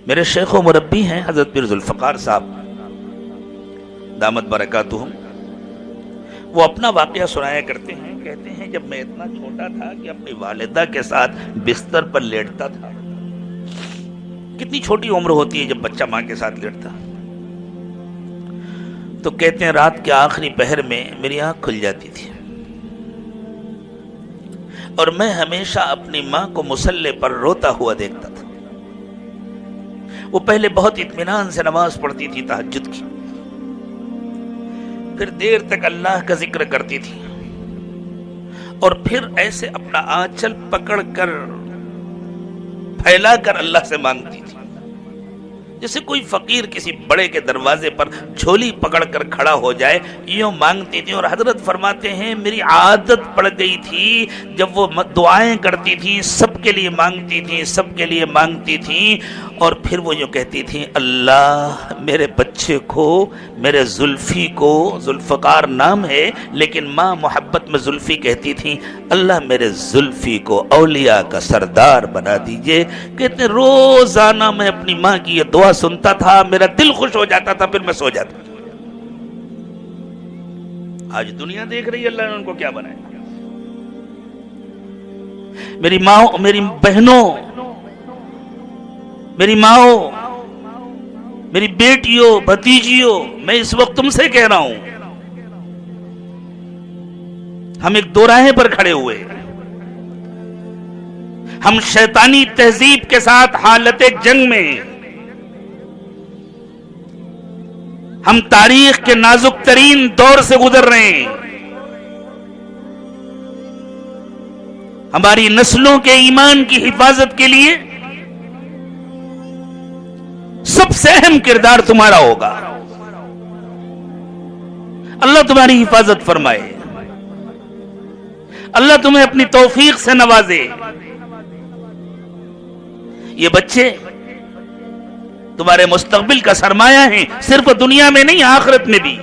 میرے شیخ و مربی ہیں حضرت پیر ذوالفقار صاحب دامت برکاتہم، وہ اپنا واقعہ سنایا کرتے ہیں، کہتے ہیں جب میں اتنا چھوٹا تھا کہ اپنی والدہ کے ساتھ بستر پر لیٹتا تھا. کتنی چھوٹی عمر ہوتی ہے جب بچہ ماں کے ساتھ لیٹتا. تو کہتے ہیں رات کے آخری پہر میں میری آنکھ کھل جاتی تھی اور میں ہمیشہ اپنی ماں کو مصلی پر روتا ہوا دیکھتا تھا. وہ پہلے بہت اطمینان سے نماز پڑھتی تھی تہجد کی، پھر دیر تک اللہ کا ذکر کرتی تھی اور پھر ایسے اپنا آنچل پکڑ کر پھیلا کر اللہ سے مانگتی تھی، جیسے کوئی فقیر کسی بڑے کے دروازے پر جھولی پکڑ کر کھڑا ہو جائے، یوں مانگتی تھی. اور حضرت فرماتے ہیں میری عادت پڑ گئی تھی جب وہ دعائیں کرتی تھی سب کے لیے مانگتی تھی، سب کے لیے مانگتی تھی، اور پھر وہ یوں کہتی تھی اللہ میرے بچے کو، میرے زلفی کو، ذوالفقار نام ہے لیکن ماں محبت میں زلفی کہتی تھی، اللہ میرے زلفی کو اولیاء کا سردار بنا دیجئے. کہتے روزانہ میں اپنی ماں کی یہ دعا سنتا تھا، میرا دل خوش ہو جاتا تھا، پھر میں سو جاتا تھا. آج دنیا دیکھ رہی ہے اللہ نے ان کو کیا بنایا. میری ماں، میری بہنوں، میری ماں، میری بیٹیوں، بھتیجیوں، میں اس وقت تم سے کہہ رہا ہوں، ہم ایک دوراہے پر کھڑے ہوئے، ہم شیطانی تہذیب کے ساتھ حالت جنگ میں، ہم تاریخ کے نازک ترین دور سے گزر رہے ہیں. ہماری نسلوں کے ایمان کی حفاظت کے لیے سب سے اہم کردار تمہارا ہوگا. اللہ تمہاری حفاظت فرمائے، اللہ تمہیں اپنی توفیق سے نوازے. یہ بچے تمہارے مستقبل کا سرمایہ ہیں، صرف دنیا میں نہیں آخرت میں بھی.